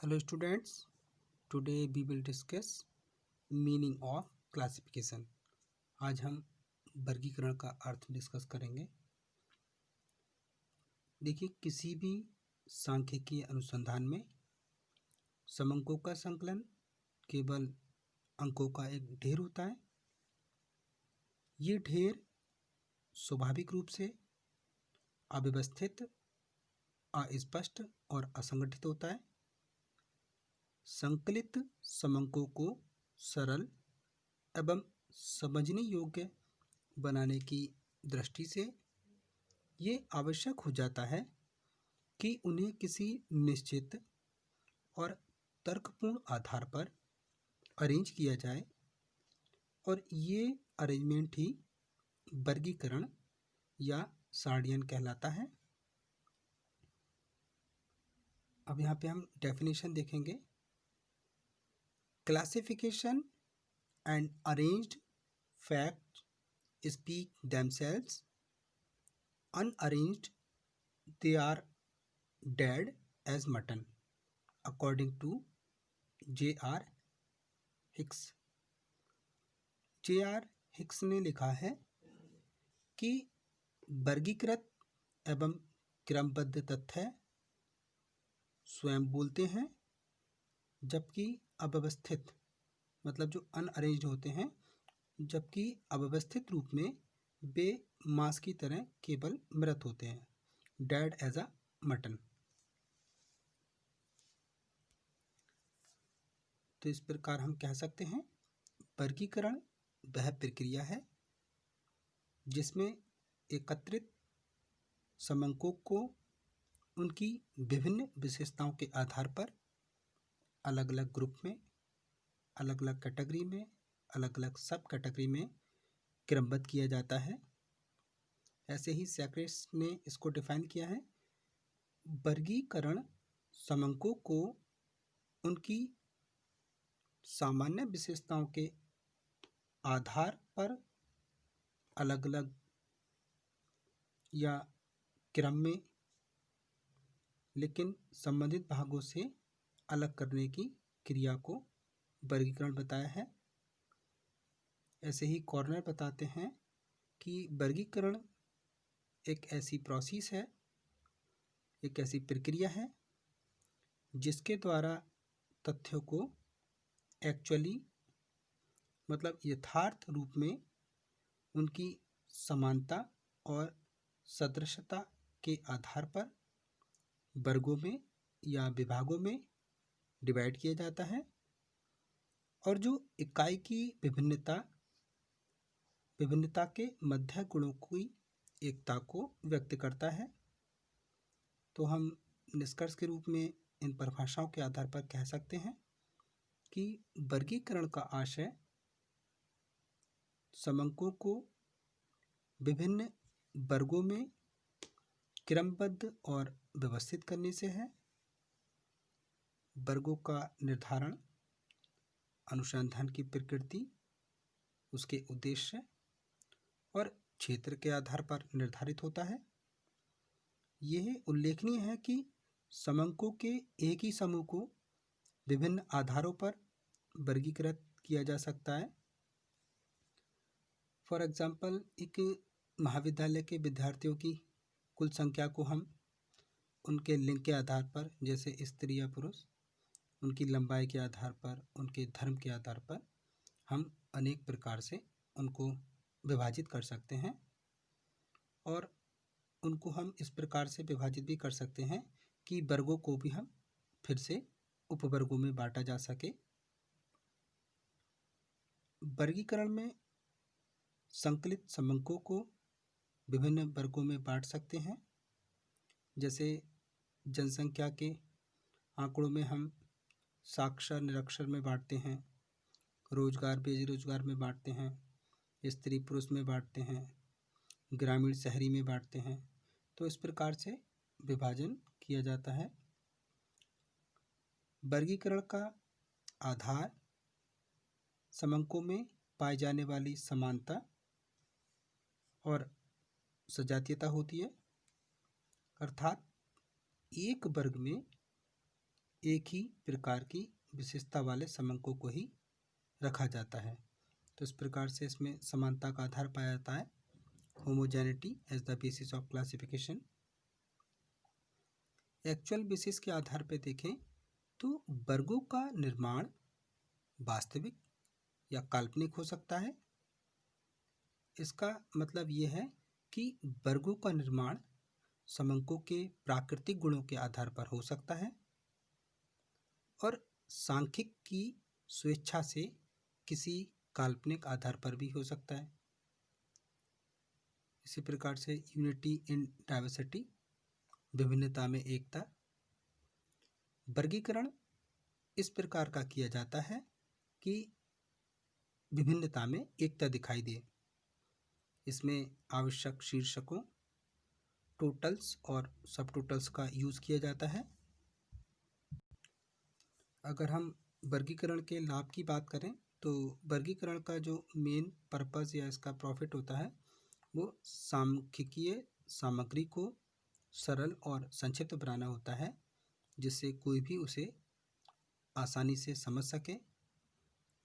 Hello students, today we will discuss meaning of classification. आज हम वर्गीकरण का अर्थ डिस्कस करेंगे। देखिए, किसी भी सांख्यिकीय अनुसंधान में समंकों का संकलन केवल अंकों का एक ढेर होता है। ये ढेर स्वाभाविक रूप से अव्यवस्थित, अस्पष्ट और असंगठित होता है। संकलित समंकों को सरल एवं समझने योग्य बनाने की दृष्टि से ये आवश्यक हो जाता है कि उन्हें किसी निश्चित और तर्कपूर्ण आधार पर अरेंज किया जाए और ये अरेंजमेंट ही वर्गीकरण या सारणीकरण कहलाता है। अब यहाँ पे हम डेफिनेशन देखेंगे। Classification and arranged facts speak themselves. Unarranged, they are dead as mutton, according to J.R. Hicks. J.R. Hicks ने लिखा है कि वर्गीकृत एवं क्रमबद्ध तथ्य स्वयं बोलते हैं, जबकि अव्यवस्थित मतलब जो अनअरेंज्ड होते हैं, जबकि अव्यवस्थित रूप में वे मांस की तरह केवल मृत होते हैं, डेड एज अ मटन। तो इस प्रकार हम कह सकते हैं वर्गीकरण वह प्रक्रिया है जिसमें एकत्रित समंकों को उनकी विभिन्न विशेषताओं के आधार पर अलग अलग ग्रुप में, अलग अलग कैटेगरी में, अलग अलग सब कैटेगरी में क्रमबद्ध किया जाता है। ऐसे ही सैक्रेट्स ने इसको डिफाइन किया है। वर्गीकरण समंकों को उनकी सामान्य विशेषताओं के आधार पर अलग अलग या क्रम में लेकिन संबंधित भागों से अलग करने की क्रिया को वर्गीकरण बताया है। ऐसे ही कॉर्नर बताते हैं कि वर्गीकरण एक ऐसी प्रोसेस है, एक ऐसी प्रक्रिया है जिसके द्वारा तथ्यों को एक्चुअली मतलब यथार्थ रूप में उनकी समानता और सदृशता के आधार पर वर्गों में या विभागों में डिवाइड किया जाता है और जो इकाई की विभिन्नता के मध्य गुणों की एकता को व्यक्त करता है। तो हम निष्कर्ष के रूप में इन परिभाषाओं के आधार पर कह सकते हैं कि वर्गीकरण का आशय समंकों को विभिन्न वर्गों में क्रमबद्ध और व्यवस्थित करने से है। वर्गों का निर्धारण अनुसंधान की प्रकृति, उसके उद्देश्य और क्षेत्र के आधार पर निर्धारित होता है। यह उल्लेखनीय है कि समंकों के एक ही समूह को विभिन्न आधारों पर वर्गीकृत किया जा सकता है। फॉर एग्जाम्पल, एक महाविद्यालय के विद्यार्थियों की कुल संख्या को हम उनके लिंग के आधार पर, जैसे स्त्री या पुरुष, उनकी लंबाई के आधार पर, उनके धर्म के आधार पर हम अनेक प्रकार से उनको विभाजित कर सकते हैं और उनको हम इस प्रकार से विभाजित भी कर सकते हैं कि वर्गों को भी हम फिर से उपवर्गों में बांटा जा सके। वर्गीकरण में संकलित समंकों को विभिन्न वर्गों में बांट सकते हैं। जैसे जनसंख्या के आंकड़ों में हम साक्षर निरक्षर में बांटते हैं, रोजगार बेरोजगार में बांटते हैं, स्त्री पुरुष में बांटते हैं, ग्रामीण शहरी में बांटते हैं। तो इस प्रकार से विभाजन किया जाता है। वर्गीकरण का आधार समंकों में पाई जाने वाली समानता और सजातीयता होती है, अर्थात एक वर्ग में एक ही प्रकार की विशेषता वाले समंकों को ही रखा जाता है। तो इस प्रकार से इसमें समानता का आधार पाया जाता है, homogeneity as the basis of classification. Actual basis के आधार पर देखें तो वर्गों का निर्माण वास्तविक या काल्पनिक हो सकता है। इसका मतलब ये है कि वर्गों का निर्माण समंकों के प्राकृतिक गुणों के आधार पर हो सकता है और सांख्यिक की स्वेच्छा से किसी काल्पनिक आधार पर भी हो सकता है। इसी प्रकार से यूनिटी इन डाइवर्सिटी, विभिन्नता में एकता। वर्गीकरण इस प्रकार का किया जाता है कि विभिन्नता में एकता दिखाई दे। इसमें आवश्यक शीर्षकों, टोटल्स और सब टोटल्स का यूज़ किया जाता है। अगर हम वर्गीकरण के लाभ की बात करें तो वर्गीकरण का जो मेन पर्पस या इसका प्रॉफिट होता है वो सांख्यिकीय सामग्री को सरल और संक्षिप्त बनाना होता है, जिससे कोई भी उसे आसानी से समझ सके।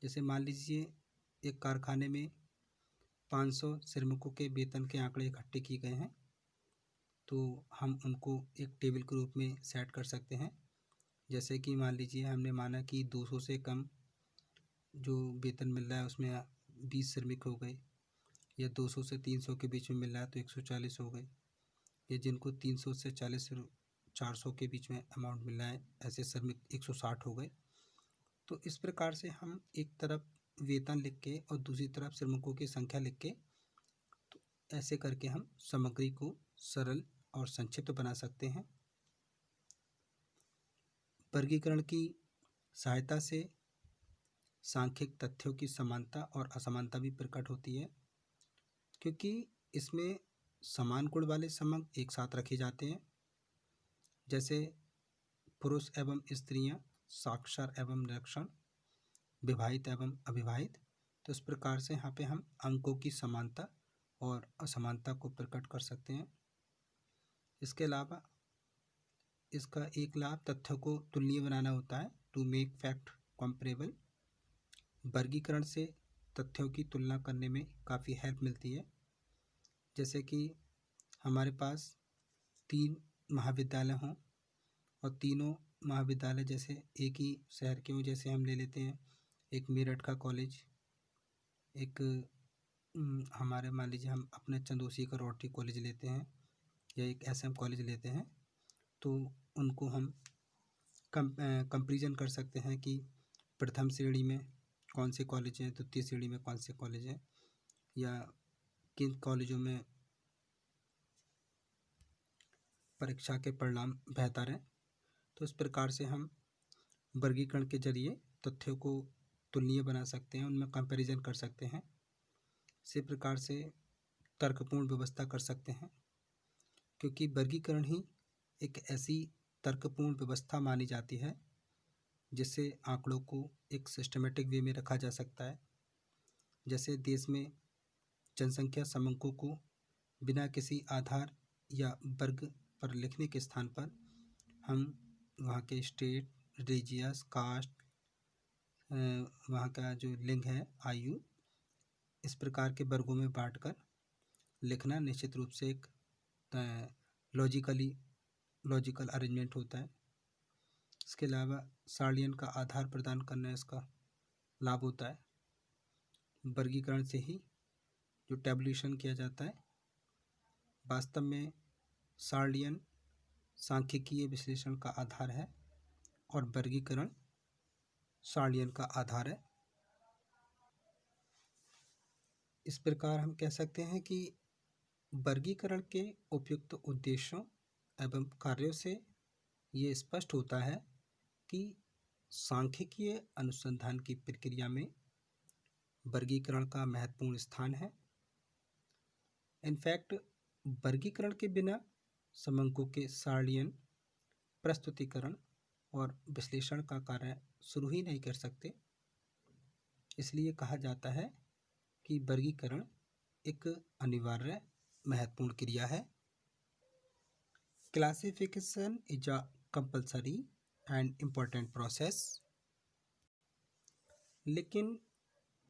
जैसे मान लीजिए एक कारखाने में 500 श्रमिकों के वेतन के आंकड़े इकट्ठे किए गए हैं, तो हम उनको एक टेबल के रूप में सेट कर सकते हैं। जैसे कि मान लीजिए हमने माना कि 200 से कम जो वेतन मिल रहा है उसमें 20 श्रमिक हो गए, या 200 से 300 के बीच में मिल रहा है तो 140 हो गए, या जिनको 300 से 40 से 400 के बीच में अमाउंट मिल रहा है ऐसे श्रमिक 160 हो गए। तो इस प्रकार से हम एक तरफ वेतन लिख के और दूसरी तरफ श्रमिकों की संख्या लिख के, तो ऐसे करके हम सामग्री को सरल और संक्षिप्त बना सकते हैं। वर्गीकरण की सहायता से सांख्यिक तथ्यों की समानता और असमानता भी प्रकट होती है, क्योंकि इसमें समान गुण वाले समंक एक साथ रखे जाते हैं। जैसे पुरुष एवं स्त्रियां, साक्षर एवं निरक्षर, विवाहित एवं अविवाहित। तो इस प्रकार से यहाँ पे हम अंकों की समानता और असमानता को प्रकट कर सकते हैं। इसके अलावा इसका एक लाभ तथ्यों को तुलनीय बनाना होता है, टू मेक फैक्ट कंपेरेबल। वर्गीकरण से तथ्यों की तुलना करने में काफ़ी हेल्प मिलती है। जैसे कि हमारे पास 3 महाविद्यालय हों और तीनों महाविद्यालय जैसे एक ही शहर के हों। जैसे हम ले लेते हैं एक मेरठ का कॉलेज, एक हमारे मान लीजिए हम अपने चंदोसी का रोटरी कॉलेज लेते हैं, या एक SM कॉलेज लेते हैं। तो उनको हम कंपेरिजन कर सकते हैं कि प्रथम श्रेणी में कौन से कॉलेज हैं, द्वितीय श्रेणी में कौन से कॉलेज हैं, या किन कॉलेजों में परीक्षा के परिणाम बेहतर हैं। तो इस प्रकार से हम वर्गीकरण के जरिए तथ्यों को तुलनीय बना सकते हैं, उनमें कंपैरिजन कर सकते हैं। इसी प्रकार से तर्कपूर्ण व्यवस्था कर सकते हैं, क्योंकि वर्गीकरण ही एक ऐसी तर्कपूर्ण व्यवस्था मानी जाती है जिससे आंकड़ों को एक सिस्टमेटिक वे में रखा जा सकता है। जैसे देश में जनसंख्या समंकों को बिना किसी आधार या वर्ग पर लिखने के स्थान पर हम वहाँ के स्टेट, रिलीजियस, कास्ट, वहाँ का जो लिंग है, आयु, इस प्रकार के वर्गों में बांटकर लिखना निश्चित रूप से एक लॉजिकल अरेंजमेंट होता है। इसके अलावा सार्डियन का आधार प्रदान करना इसका लाभ होता है। वर्गीकरण से ही जो टैबुलेशन किया जाता है, वास्तव में सार्डियन सांख्यिकीय विश्लेषण का आधार है और वर्गीकरण सार्डियन का आधार है। इस प्रकार हम कह सकते हैं कि वर्गीकरण के उपयुक्त उद्देश्यों एवं कार्यों से ये स्पष्ट होता है कि सांख्यिकीय अनुसंधान की प्रक्रिया में वर्गीकरण का महत्वपूर्ण स्थान है। इनफैक्ट वर्गीकरण के बिना समंकों के सार्डियन प्रस्तुतिकरण और विश्लेषण का कार्य शुरू ही नहीं कर सकते। इसलिए कहा जाता है कि वर्गीकरण एक अनिवार्य महत्वपूर्ण क्रिया है। Classification is a compulsory and important process. लेकिन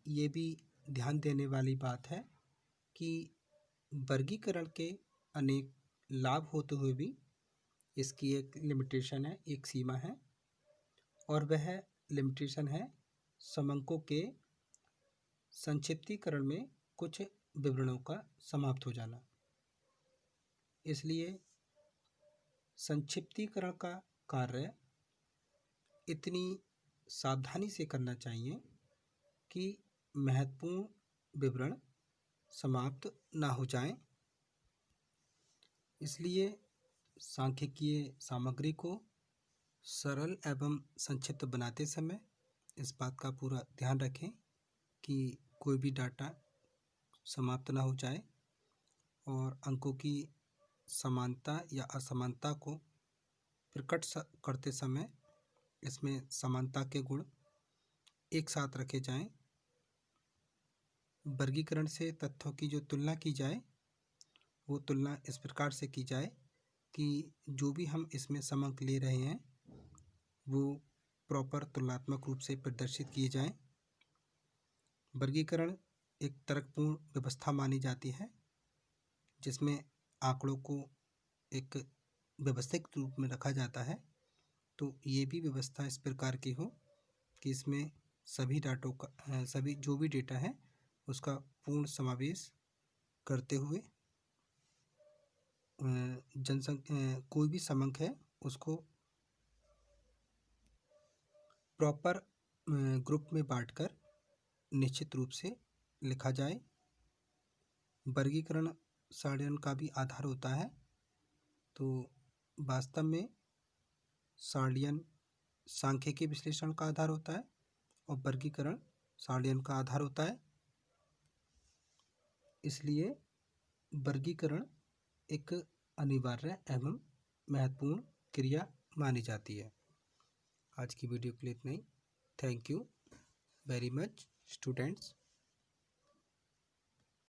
ये भी ध्यान देने वाली बात है कि वर्गीकरण के अनेक लाभ होते हुए भी इसकी एक लिमिटेशन है, एक सीमा है, और वह लिमिटेशन है समंकों के संक्षिप्तीकरण में कुछ विवरणों का समाप्त हो जाना। इसलिए संक्षिप्तीकरण का कार्य इतनी सावधानी से करना चाहिए कि महत्वपूर्ण विवरण समाप्त ना हो जाएं। इसलिए सांख्यिकीय सामग्री को सरल एवं संक्षिप्त बनाते समय इस बात का पूरा ध्यान रखें कि कोई भी डाटा समाप्त ना हो जाए, और अंकों की समानता या असमानता को प्रकट करते समय इसमें समानता के गुण एक साथ रखे जाएं। वर्गीकरण से तथ्यों की जो तुलना की जाए वो तुलना इस प्रकार से की जाए कि जो भी हम इसमें समंक ले रहे हैं वो प्रॉपर तुलनात्मक रूप से प्रदर्शित किए जाएं। वर्गीकरण एक तर्कपूर्ण व्यवस्था मानी जाती है जिसमें आंकड़ों को एक व्यवस्थित रूप में रखा जाता है। तो ये भी व्यवस्था इस प्रकार की हो कि इसमें सभी जो भी डेटा है उसका पूर्ण समावेश करते हुए कोई भी समंक है उसको प्रॉपर ग्रुप में बांटकर निश्चित रूप से लिखा जाए। वर्गीकरण सारणियों का भी आधार होता है। तो वास्तव में सारणियन सांख्यिकीय विश्लेषण का आधार होता है और वर्गीकरण सारणियन का आधार होता है। इसलिए वर्गीकरण एक अनिवार्य एवं महत्वपूर्ण क्रिया मानी जाती है। आज की वीडियो के लिए इतना ही। Thank you very much students.